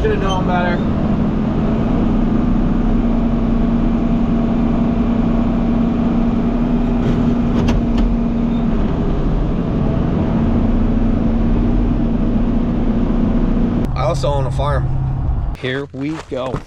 should have known better. I also own a farm. Here we go.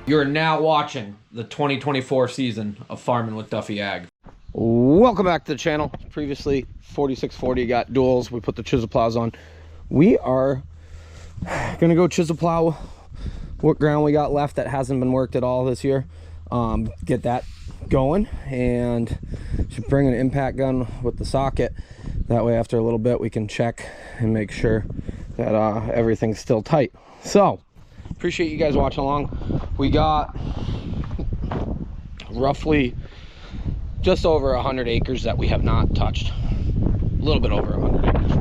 You're now watching the 2024 season of Farming with Duffy Ag. Welcome back to the channel. Previously, 4640 got duals. We put the chisel plows on. We are gonna go chisel plow what ground we got left that hasn't been worked at all this year. Get that going, and should bring an impact gun with the socket. That way, after a little bit, we can check and make sure that everything's still tight. So, appreciate you guys watching along. We got roughly just over 100 acres that we have not touched. A little bit over 100 acres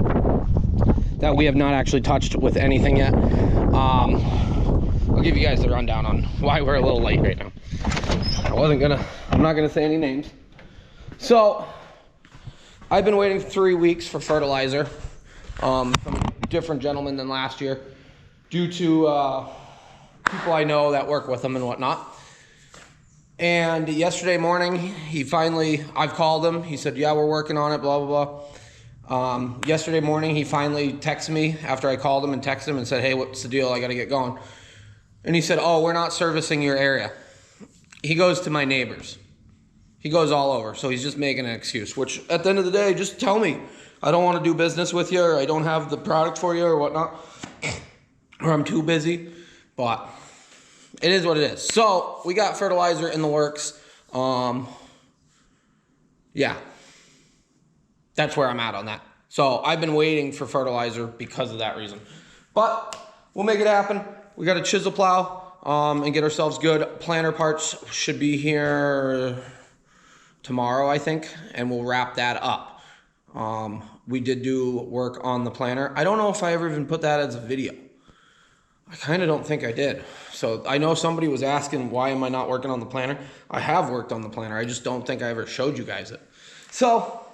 that we have not actually touched with anything yet. I'll give you guys the rundown on why we're a little late right now. I'm not gonna say any names. So I've been waiting 3 weeks for fertilizer from a different gentleman than last year, due to people I know that work with him and whatnot. And yesterday morning, I've called him. He said, yeah, we're working on it, blah, blah, blah. Yesterday morning, he finally texted me after I called him and texted him and said, hey, what's the deal? I got to get going. And he said, oh, we're not servicing your area. He goes to my neighbors. He goes all over. So he's just making an excuse, which at the end of the day, just tell me. I don't want to do business with you, or I don't have the product for you or whatnot, or I'm too busy. But it is what it is. So we got fertilizer in the works. Yeah, that's where I'm at on that. So I've been waiting for fertilizer because of that reason, but we'll make it happen. We got to chisel plow and get ourselves good. Planter parts should be here tomorrow, I think, and we'll wrap that up. We did do work on the planter. I don't know if I ever even put that as a video. I kind of don't think I did. So I know somebody was asking, why am I not working on the planter? I have worked on the planter. I just don't think I ever showed you guys it. So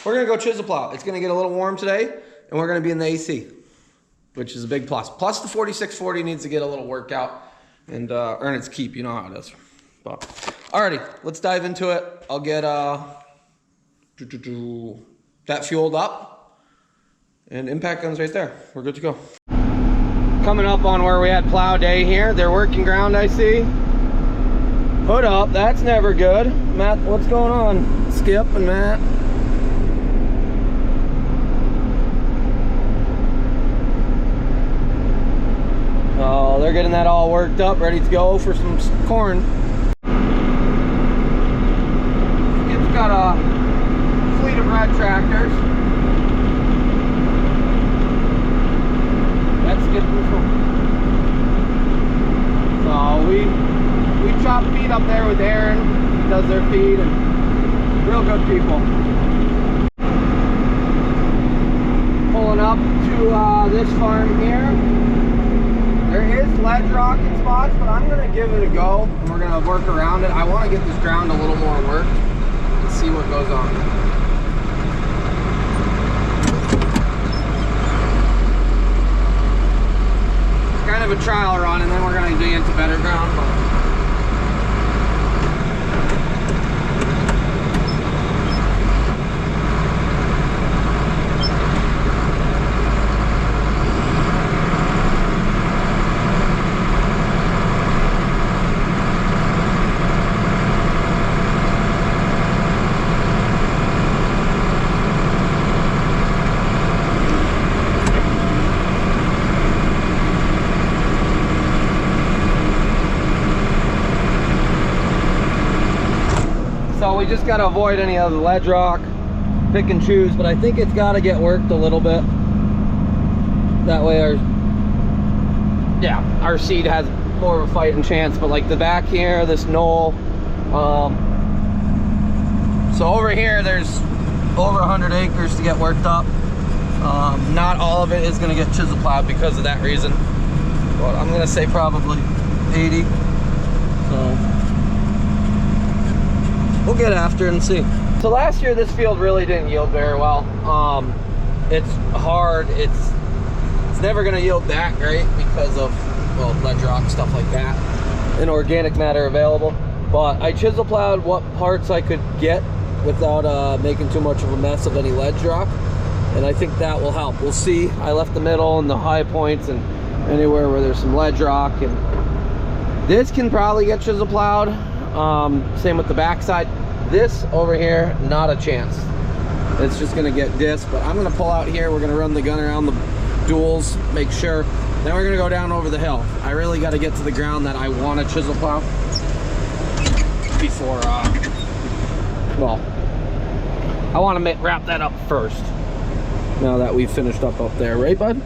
we're going to go chisel plow. It's going to get a little warm today, and we're going to be in the AC, which is a big plus. Plus the 4640 needs to get a little workout and earn its keep. You know how it is. But alrighty, let's dive into it. I'll get that fueled up, and impact gun's right there. We're good to go. Coming up on where we had plow day here. They're working ground, I see. Hood up, that's never good. Matt, what's going on? Skip and Matt. Oh, they're getting that all worked up, ready to go for some corn. Skip's got a fleet of red tractors. So we chop feed up there with Aaron. He does their feed, and real good people. Pulling up to this farm here. There is ledge rock in spots, but I'm gonna give it a go, and we're gonna work around it. I want to get this ground a little more worked and see what goes on. Kind of a trial run, and then we're going to be into better ground. So we just got to avoid any of the ledge rock. pick and choose, but I think it's got to get worked a little bit. That way our seed has more of a fighting chance. But like the back here, this knoll, so over here there's over 100 acres to get worked up. Not all of it is going to get chisel plowed because of that reason, but I'm going to say probably 80. So we'll get after it and see. So last year this field really didn't yield very well. It's hard, it's never going to yield that great because of, well, ledge rock, stuff like that, and organic matter available. But I chisel plowed what parts I could get without making too much of a mess of any ledge rock, and I think that will help. We'll see. I left the middle and the high points and anywhere where there's some ledge rock, and this can probably get chisel plowed. Same with the backside. This over here, not a chance. It's just gonna get disc, but I'm gonna pull out here. We're gonna run the gun around the duals, make sure. Then we're gonna go down over the hill. I really gotta get to the ground that I want to chisel plow before, well, I want to wrap that up first. Now that we've finished up there, right, bud?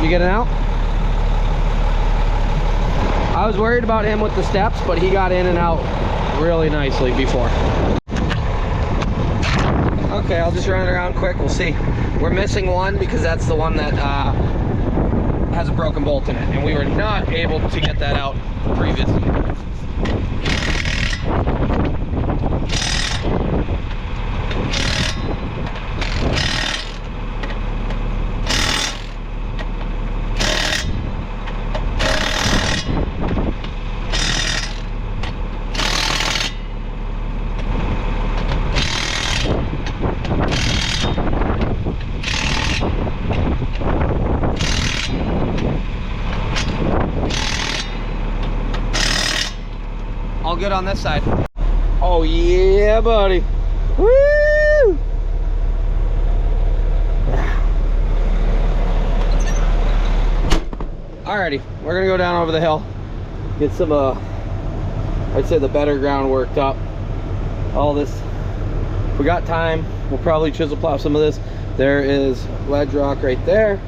You getting out? I was worried about him with the steps, but he got in and out really nicely before. Okay, I'll just run it around quick. We'll see. We're missing one because that's the one that has a broken bolt in it, and we were not able to get that out previously. All good on this side. Oh yeah, buddy. Woo! Alrighty, we're gonna go down over the hill, get some I'd say the better ground worked up. All this, if we got time, we'll probably chisel plow some of this. There is ledge rock right there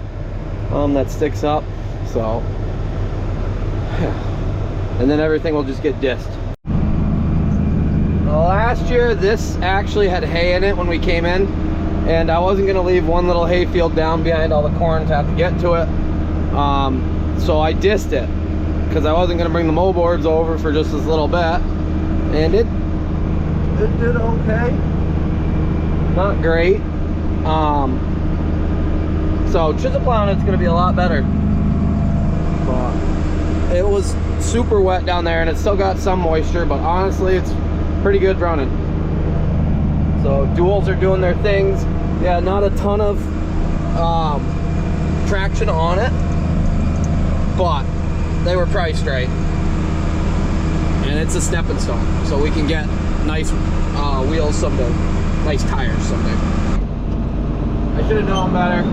that sticks up, so and then everything will just get disced. Last year this actually had hay in it when we came in, and I wasn't going to leave one little hay field down behind all the corn to have to get to it, so I dissed it because I wasn't going to bring the mow boards over for just this little bit, and it did okay, not great. So chisel plowing it's going to be a lot better, but it was super wet down there and it still got some moisture, but honestly it's pretty good running. So duals are doing their things. Yeah, not a ton of traction on it, but they were priced right, and it's a stepping stone, so we can get nice wheels someday, nice tires someday. I should have known better.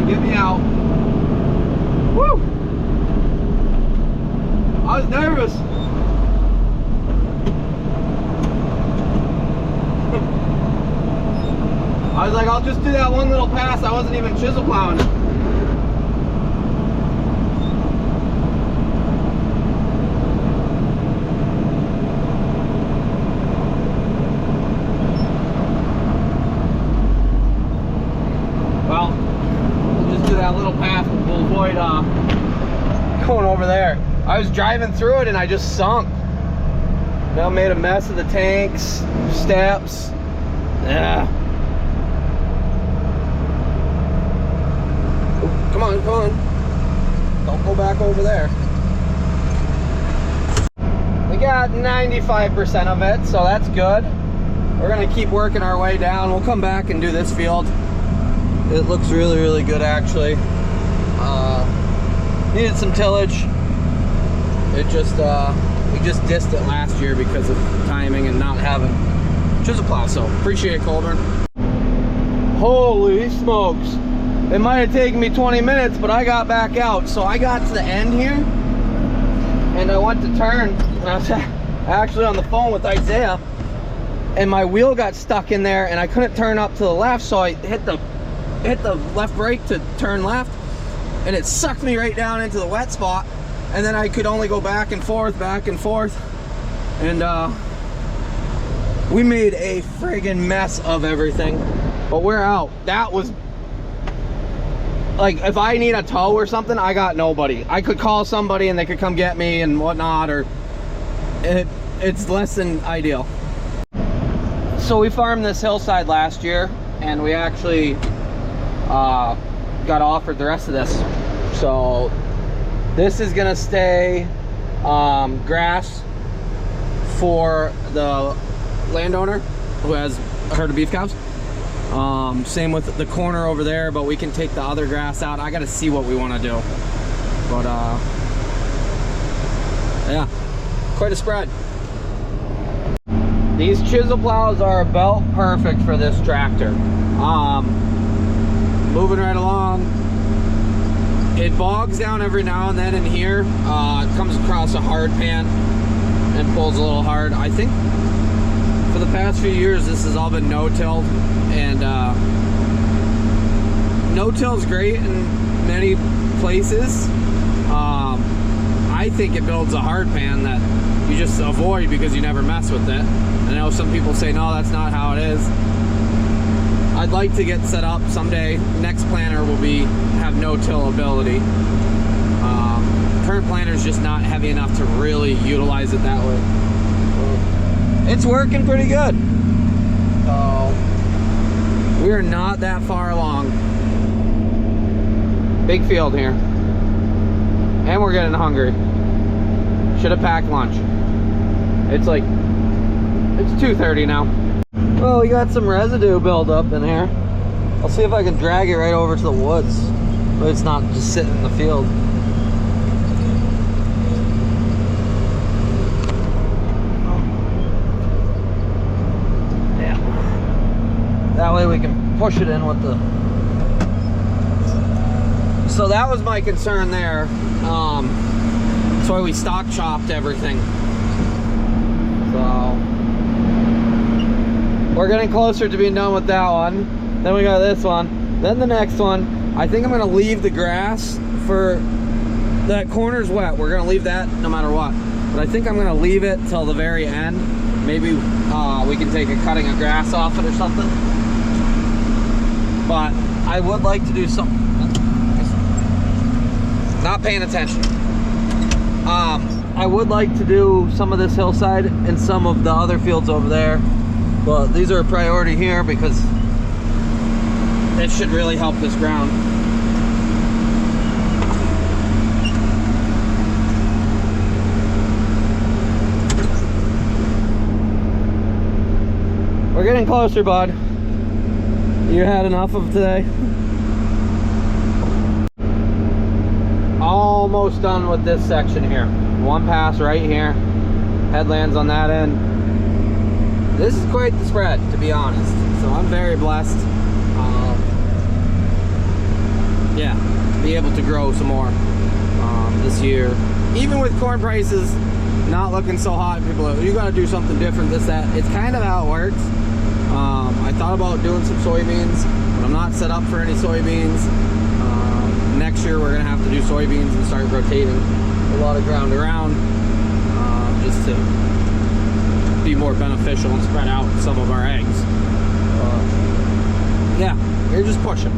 Get me out. Woo! I was nervous. I was like, I'll just do that one little pass. I wasn't even chisel plowing it. Well, that little path will avoid going over there. I was driving through it and I just sunk. Now made a mess of the tanks, steps. Yeah. Oh, come on, come on. Don't go back over there. We got 95% of it, so that's good. We're gonna keep working our way down. We'll come back and do this field. It looks really, really good actually. Needed some tillage. It just we just dissed it last year because of timing and not having chisel plow. So appreciate it, Colburn. Holy smokes. It might have taken me 20 minutes, but I got back out. So I got to the end here and I went to turn, and I was actually on the phone with Isaiah, and my wheel got stuck in there and I couldn't turn up to the left, so I hit the left brake to turn left, and it sucked me right down into the wet spot, and then I could only go back and forth, and we made a friggin' mess of everything, but we're out. That was like, if I need a tow or something, I got nobody. I could call somebody and they could come get me and whatnot, or it's less than ideal. So we farmed this hillside last year, and we actually got offered the rest of this. So this is gonna stay grass for the landowner who has a herd of beef cows. Same with the corner over there, but we can take the other grass out. I gotta see what we want to do, but yeah, quite a spread. These chisel plows are about perfect for this tractor. Moving right along, it bogs down every now and then in here. It comes across a hard pan and pulls a little hard. I think for the past few years this has all been no-tilled, and no-till's great in many places. I think it builds a hard pan that you just avoid because you never mess with it. I know some people say no, that's not how it is. I'd like to get set up someday. Next planter will have no-till ability. Current planter is just not heavy enough to really utilize it that way. It's working pretty good. So we are not that far along. Big field here, and we're getting hungry. Should have packed lunch. It's 2:30 now. Well, we got some residue buildup in here. I'll see if I can drag it right over to the woods, but it's not just sitting in the field. Yeah. That way we can push it in with the... So that was my concern there. That's why we stock chopped everything. So we're getting closer to being done with that one. Then we got this one. Then the next one. I think I'm gonna leave the grass for that corner's wet. We're gonna leave that no matter what. But I think I'm gonna leave it till the very end. Maybe we can take a cutting of grass off it or something. But I would like to do something. Not paying attention. I would like to do some of this hillside and some of the other fields over there, but these are a priority here because it should really help this ground. We're getting closer, bud. You had enough of today? Almost done with this section here. One pass right here, headlands on that end. This is quite the spread, to be honest, so I'm very blessed. Yeah, be able to grow some more this year, even with corn prices not looking so hot. People are, you got to do something different, this, that. It's kind of how it works. I thought about doing some soybeans, but I'm not set up for any soybeans. Next year we're gonna have to do soybeans and start rotating a lot of ground around, just to be more beneficial and spread out some of our eggs. Yeah, you're just pushing.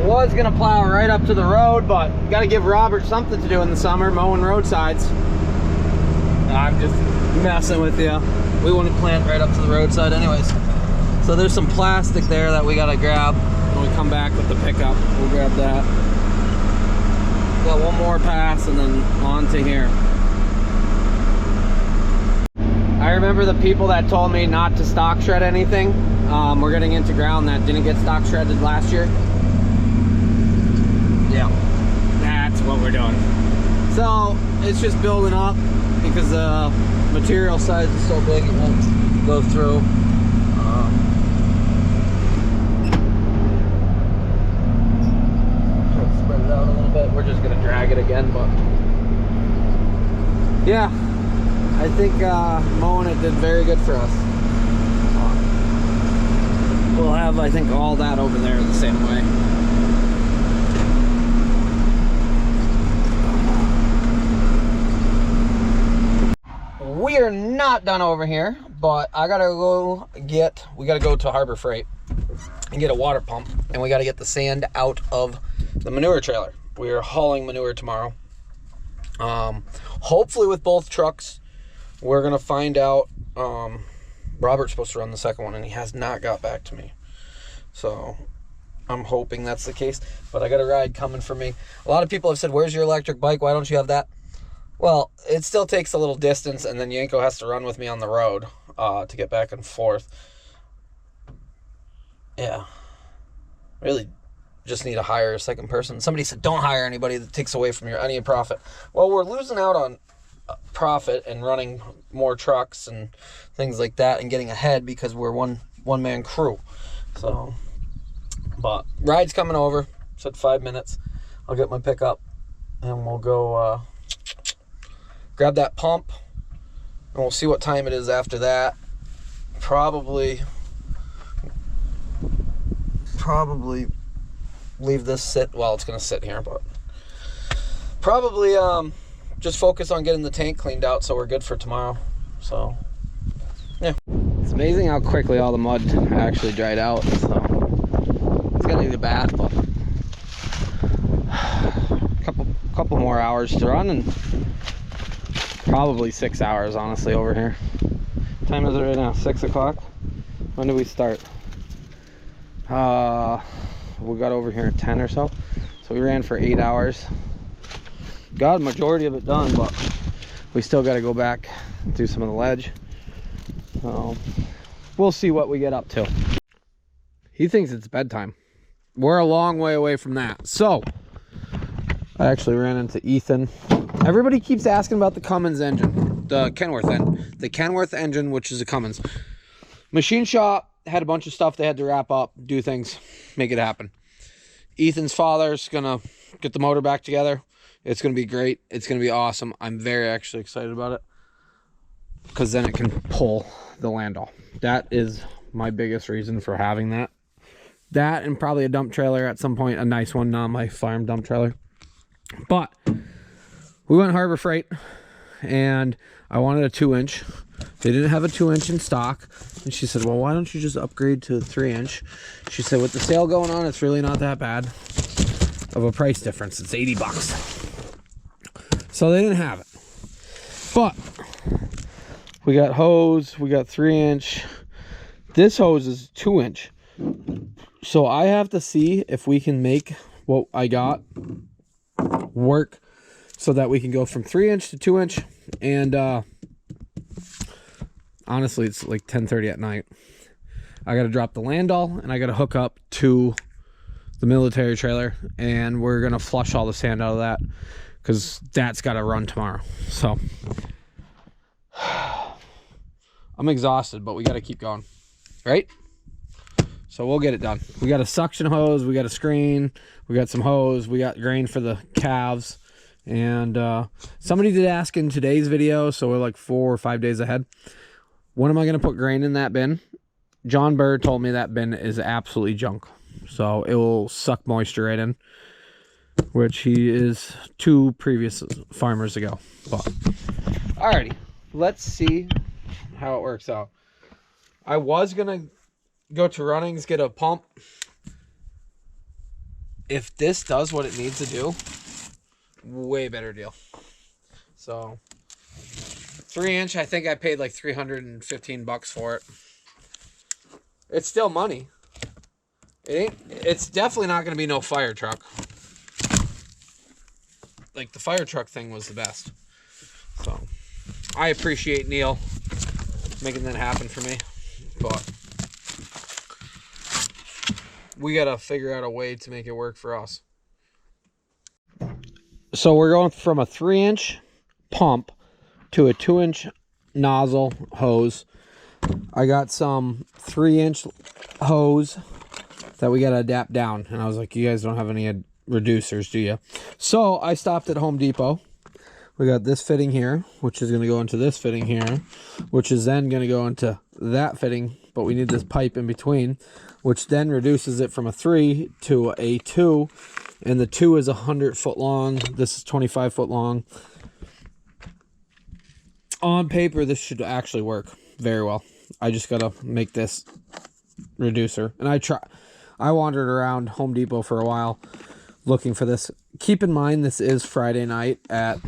Was gonna plow right up to the road, but gotta give Robert something to do in the summer, mowing roadsides. I'm just messing with you. We wouldn't plant right up to the roadside anyways. So there's some plastic there that we gotta grab. When we come back with the pickup, we'll grab that. Got one more pass and then on to here. I remember the people that told me not to stock shred anything. We're getting into ground that didn't get stock shredded last year. Yeah, that's what we're doing. So it's just building up because the material size is so big it won't go through. again, but yeah, I think mowing it did very good for us. We'll have, I think, all that over there the same way. We are not done over here, but I gotta go we gotta go to Harbor Freight and get a water pump, and we gotta get the sand out of the manure trailer. We are hauling manure tomorrow. Hopefully with both trucks. We're gonna find out. Robert's supposed to run the second one, and he has not got back to me. So I'm hoping that's the case, but I got a ride coming for me. A lot of people have said, where's your electric bike? Why don't you have that? Well, it still takes a little distance, and then Yanko has to run with me on the road to get back and forth. Yeah. Really just need to hire a second person. Somebody said, don't hire anybody that takes away from any profit. Well, we're losing out on profit and running more trucks and things like that and getting ahead because we're one-man crew. So, but ride's coming over. Said 5 minutes. I'll get my pickup, and we'll go grab that pump, and we'll see what time it is after that. Probably leave this sit. Well, it's gonna sit here, but probably just focus on getting the tank cleaned out so we're good for tomorrow. So yeah, it's amazing how quickly all the mud actually dried out. So it's gonna need a bath, but couple more hours to run, and probably 6 hours honestly over here. What time is it right now? 6 o'clock. When did we start? We got over here at 10 or so, so we ran for 8 hours. Got a majority of it done, but we still got to go back and do some of the ledge. So we'll see what we get up to. He thinks it's bedtime. We're a long way away from that. So I actually ran into Ethan. Everybody keeps asking about the Cummins engine, the Kenworth engine, which is a Cummins. Machine shop had a bunch of stuff they had to wrap up, do things, make it happen. Ethan's father's gonna get the motor back together. It's gonna be great. It's gonna be awesome. I'm very actually excited about it, because then it can pull the Landau. That is my biggest reason for having that. That and probably a dump trailer at some point, a nice one, not my farm dump trailer. But we went Harbor Freight, and I wanted a 2-inch. They didn't have a 2-inch in stock, and she said, well, why don't you just upgrade to a 3-inch? She said, with the sale going on, it's really not that bad of a price difference. It's 80 bucks. So they didn't have it. But we got hose, we got 3-inch. This hose is 2-inch. So I have to see if we can make what I got work so that we can go from 3-inch to 2-inch. And honestly, it's like 10:30 at night. I got to drop the Landau, and I got to hook up to the military trailer, and we're going to flush all the sand out of that, because that's got to run tomorrow. So I'm exhausted, but we got to keep going, right? So we'll get it done. We got a suction hose, we got a screen, we got some hose, we got grain for the calves. And somebody did ask in today's video, so we're like 4 or 5 days ahead, when am I going to put grain in that bin? John Burr told me that bin is absolutely junk, so it will suck moisture right in, which he is 2 previous farmers ago. But alrighty, let's see how it works out. I was gonna go to Runnings, get a pump. If this does what it needs to do, way better deal. So 3-inch, I think I paid like 315 bucks for it. It's still money. It's definitely not going to be no fire truck. Like, the fire truck thing was the best. So I appreciate Neil making that happen for me, but we got to figure out a way to make it work for us. So we're going from a 3-inch pump to a 2-inch nozzle hose. I got some 3-inch hose that we got to adapt down, and I was like, you guys don't have any reducers, do you? So I stopped at Home Depot. We got this fitting here, which is going to go into this fitting here, which is then going to go into that fitting, but we need this pipe in between, which then reduces it from a 3 to a 2, and the 2 is 100 foot long. This is 25 foot long. On paper, this should actually work very well. I just got to make this reducer, and I wandered around Home Depot for a while looking for this. Keep in mind, this is Friday night at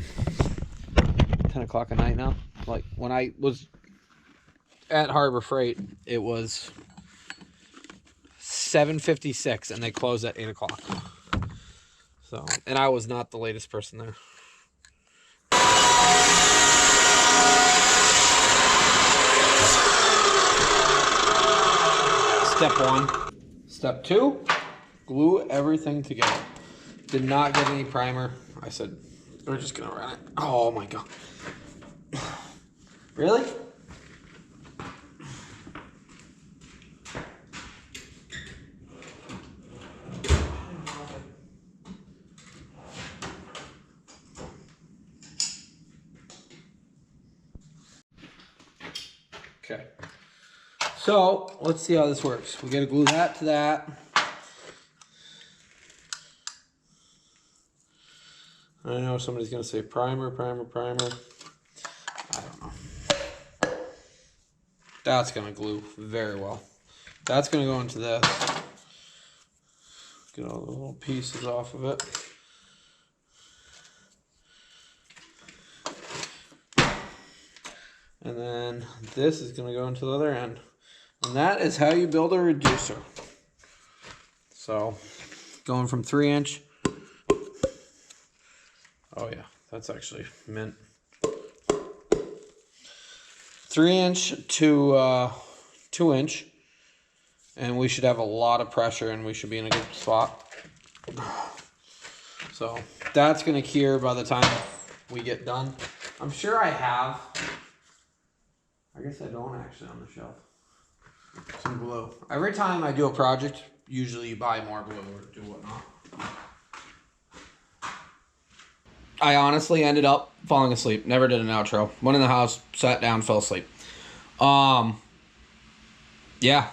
10 o'clock at night now. Like, when I was at Harbor Freight, it was 7:56, and they closed at 8 o'clock. So, and I was not the latest person there. Step 1. Step 2, glue everything together. Did not get any primer. I said, we're just gonna run it. Oh my God. Really? Okay. So let's see how this works. We gotta glue that to that. I know somebody's gonna say primer, primer, primer. I don't know. That's gonna glue very well. That's gonna go into this. Get all the little pieces off of it. And then this is gonna go into the other end. And that is how you build a reducer. So, going from 3-inch. Oh yeah, that's actually mint. 3-inch to 2-inch, and we should have a lot of pressure, and we should be in a good spot. So that's gonna cure by the time we get done. I'm sure I have. I guess I don't actually on the shelf. Some glue. Every time I do a project, usually you buy more glue or do whatnot. I honestly ended up falling asleep. Never did an outro. Went in the house, sat down, fell asleep. Yeah.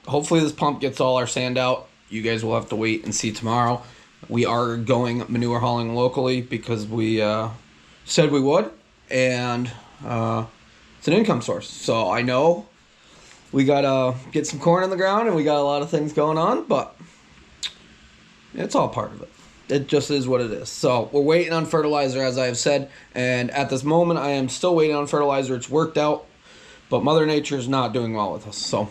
Hopefully this pump gets all our sand out. You guys will have to wait and see tomorrow. We are going manure hauling locally because we said we would. And it's an income source. So I know we got to get some corn on the ground and we got a lot of things going on. But it's all part of it. It just is what it is. So we're waiting on fertilizer, as I have said. And at this moment, I am still waiting on fertilizer. It's worked out. But Mother Nature is not doing well with us. So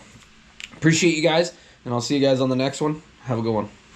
appreciate you guys. And I'll see you guys on the next one. Have a good one.